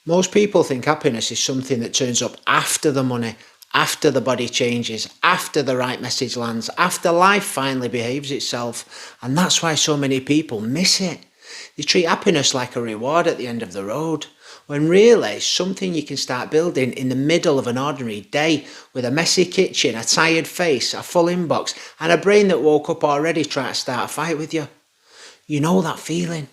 Most people think happiness is something that turns up after the money, after the body changes, after the right message lands, after life finally behaves itself. And that's why so many people miss it. They treat happiness like a reward at the end of the road, when really it's something you can start building in the middle of an ordinary day with a messy kitchen, a tired face, a full inbox, and a brain that woke up already trying to start a fight with you. You know that feeling.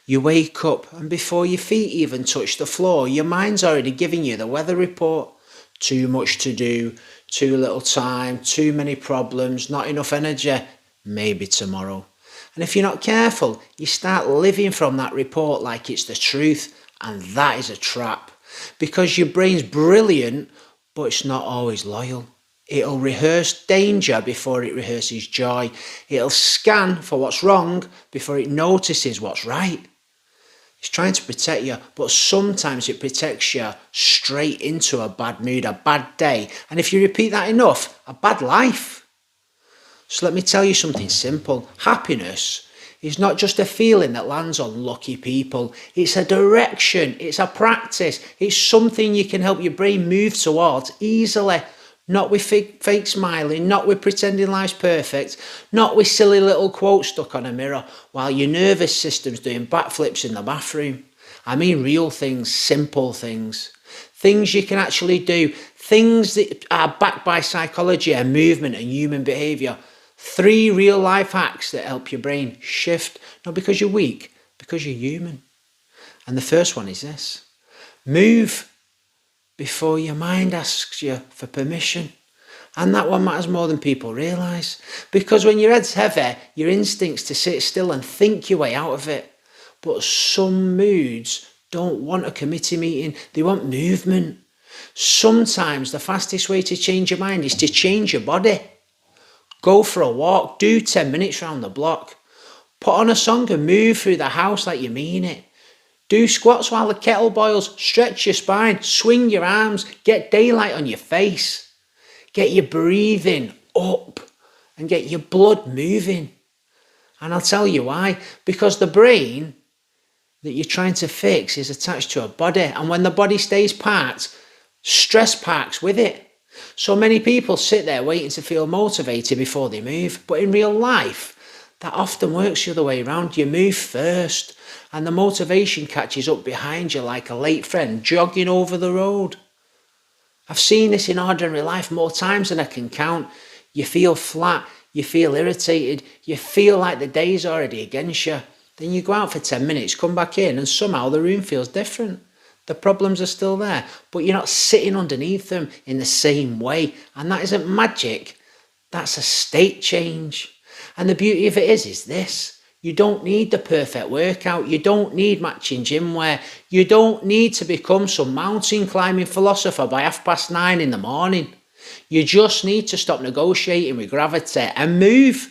You wake up and before your feet even touch the floor, your mind's already giving you the weather report. Too much to do, too little time, too many problems, not enough energy, maybe tomorrow. And if you're not careful, you start living from that report like it's the truth, and that is a trap. Because your brain's brilliant, but it's not always loyal. It'll rehearse danger before it rehearses joy. It'll scan for what's wrong before it notices what's right. It's trying to protect you, but sometimes it protects you straight into a bad mood, a bad day. And if you repeat that enough, a bad life. So let me tell you something simple. Happiness is not just a feeling that lands on lucky people. It's a direction, it's a practice. It's something you can help your brain move towards easily. Not with fake smiling, not with pretending life's perfect, not with silly little quotes stuck on a mirror while your nervous system's doing backflips in the bathroom. I mean real things, simple things. Things you can actually do. Things that are backed by psychology and movement and human behaviour. 3 real life hacks that help your brain shift, not because you're weak, because you're human. And the first one is this. Move before your mind asks you for permission. And that one matters more than people realise. Because when your head's heavy, your instinct's to sit still and think your way out of it. But some moods don't want a committee meeting, they want movement. Sometimes the fastest way to change your mind is to change your body. Go for a walk, do 10 minutes round the block. Put on a song and move through the house like you mean it. Do squats while the kettle boils, stretch your spine, swing your arms, get daylight on your face. Get your breathing up and get your blood moving. And I'll tell you why. Because the brain that you're trying to fix is attached to a body. And when the body stays parked, stress parks with it. So many people sit there waiting to feel motivated before they move. But in real life, that often works the other way around. You move first and the motivation catches up behind you like a late friend jogging over the road. I've seen this in ordinary life more times than I can count. You feel flat, you feel irritated, you feel like the day's already against you. Then you go out for 10 minutes, come back in and somehow the room feels different. The problems are still there, but you're not sitting underneath them in the same way. And that isn't magic, that's a state change. And the beauty of it is this. You don't need the perfect workout. You don't need matching gym wear. You don't need to become some mountain climbing philosopher by 9:30 in the morning. You just need to stop negotiating with gravity and move.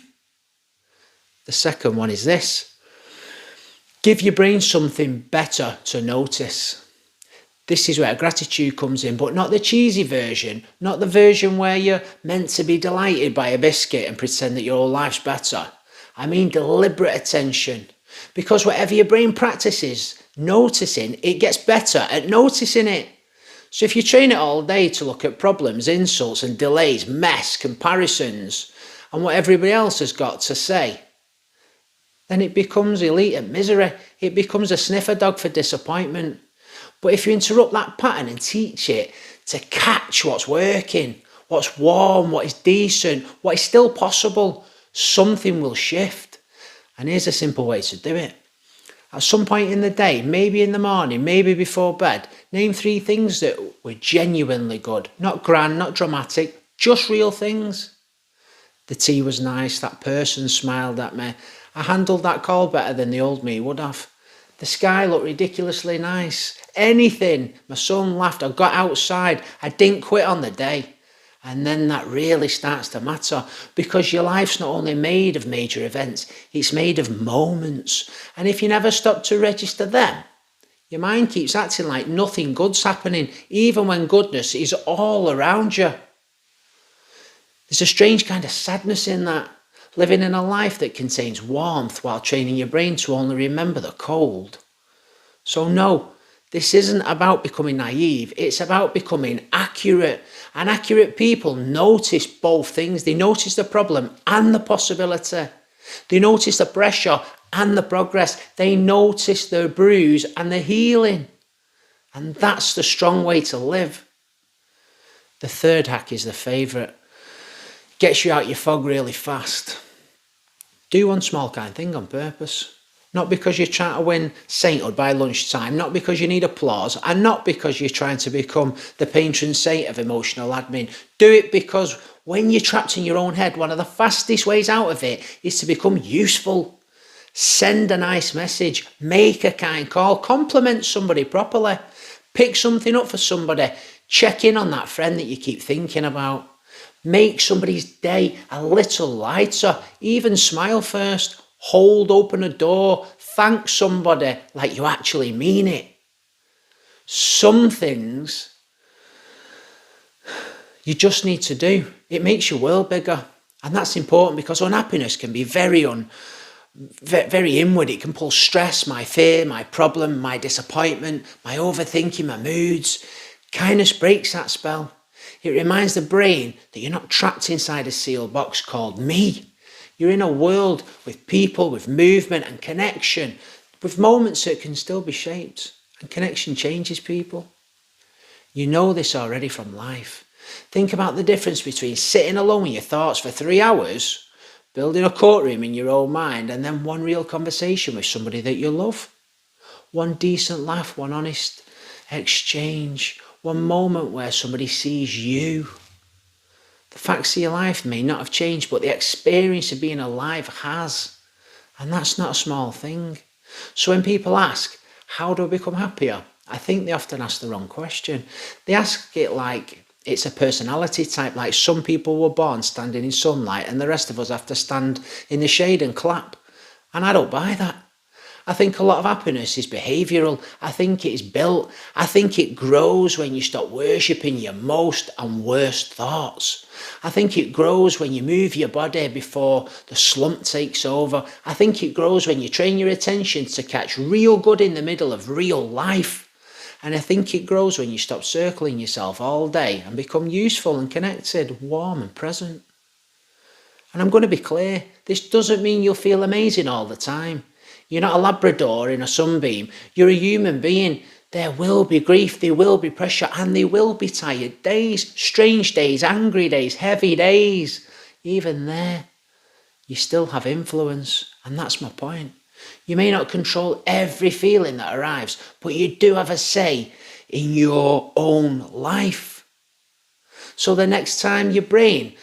The second one is this. Give your brain something better to notice. This is where gratitude comes in, but not the cheesy version, not the version where you're meant to be delighted by a biscuit and pretend that your whole life's better. I mean deliberate attention. Because whatever your brain practices noticing, it gets better at noticing it. So if you train it all day to look at problems, insults and delays, mess, comparisons, and what everybody else has got to say, then it becomes elite at misery. It becomes a sniffer dog for disappointment. But if you interrupt that pattern and teach it to catch what's working, what's warm, what is decent, what is still possible, something will shift. And here's a simple way to do it. At some point in the day, maybe in the morning, maybe before bed, name 3 things that were genuinely good. Not grand, not dramatic, just real things. The tea was nice, that person smiled at me. I handled that call better than the old me would have. The sky looked ridiculously nice. Anything. My son laughed, I got outside, I didn't quit on the day. And then that really starts to matter, because your life's not only made of major events, it's made of moments. And if you never stop to register them, your mind keeps acting like nothing good's happening, even when goodness is all around you. There's a strange kind of sadness in that, living in a life that contains warmth while training your brain to only remember the cold. So no, This isn't about becoming naive. It's about becoming accurate. And accurate people notice both things. They notice the problem and the possibility. They notice the pressure and the progress. They notice the bruise and the healing. And that's the strong way to live. The third hack is the favourite. Gets you out your fog really fast. Do one small kind thing on purpose. Not because you're trying to win sainthood by lunchtime, not because you need applause, and not because you're trying to become the patron saint of emotional admin. Do it because when you're trapped in your own head, one of the fastest ways out of it is to become useful. Send a nice message, make a kind call, compliment somebody properly, pick something up for somebody, check in on that friend that you keep thinking about. Make somebody's day a little lighter, even smile first. Hold open a door, thank somebody like you actually mean it. Some things you just need to do. It makes your world bigger. And that's important because unhappiness can be very inward. It can pull stress, my fear, my problem, my disappointment, my overthinking, my moods. Kindness breaks that spell. It reminds the brain that you're not trapped inside a sealed box called me. You're in a world with people, with movement and connection, with moments that can still be shaped. And connection changes people. You know this already from life. Think about the difference between sitting alone with your thoughts for 3 hours, building a courtroom in your own mind, and then one real conversation with somebody that you love. One decent laugh, one honest exchange, one moment where somebody sees you. The facts of your life may not have changed, but the experience of being alive has. And that's not a small thing. So when people ask, how do I become happier? I think they often ask the wrong question. They ask it like it's a personality type, like some people were born standing in sunlight and the rest of us have to stand in the shade and clap. And I don't buy that. I think a lot of happiness is behavioural. I think it's built. I think it grows when you stop worshipping your most and worst thoughts. I think it grows when you move your body before the slump takes over. I think it grows when you train your attention to catch real good in the middle of real life. And I think it grows when you stop circling yourself all day and become useful and connected, warm and present. And I'm going to be clear, this doesn't mean you'll feel amazing all the time. You're not a Labrador in a sunbeam. You're a human being. There will be grief, there will be pressure, and there will be tired days, strange days, angry days, heavy days. Even there, you still have influence, and that's my point. You may not control every feeling that arrives, but you do have a say in your own life. So the next time your brain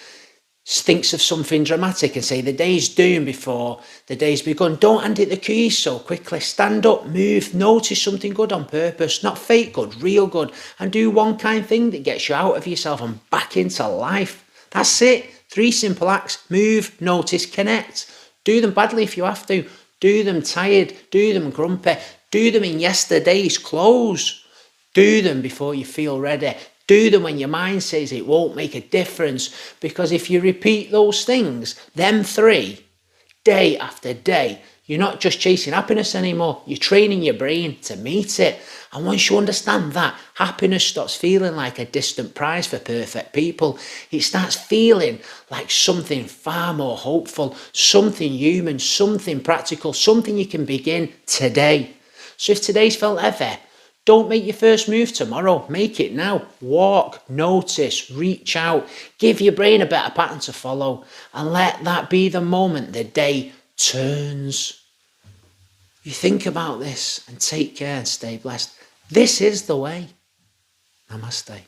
thinks of something dramatic and say the day's doomed before the day's begun, don't hand it the keys so quickly. Stand up, move, notice something good on purpose, not fake good, real good, and do one kind thing that gets you out of yourself and back into life. That's it. 3 simple acts: move, notice, connect. Do them badly if you have to. Do them tired, do them grumpy, do them in yesterday's clothes. Do them before you feel ready. Do them when your mind says it won't make a difference, because if you repeat those things, them 3, day after day, you're not just chasing happiness anymore, you're training your brain to meet it. And once you understand that, happiness stops feeling like a distant prize for perfect people. It starts feeling like something far more hopeful, something human, something practical, something you can begin today. So if today's felt heavy, don't make your first move tomorrow. Make it now. Walk, notice, reach out. Give your brain a better pattern to follow. And let that be the moment the day turns. You think about this and take care and stay blessed. This is the way. Namaste.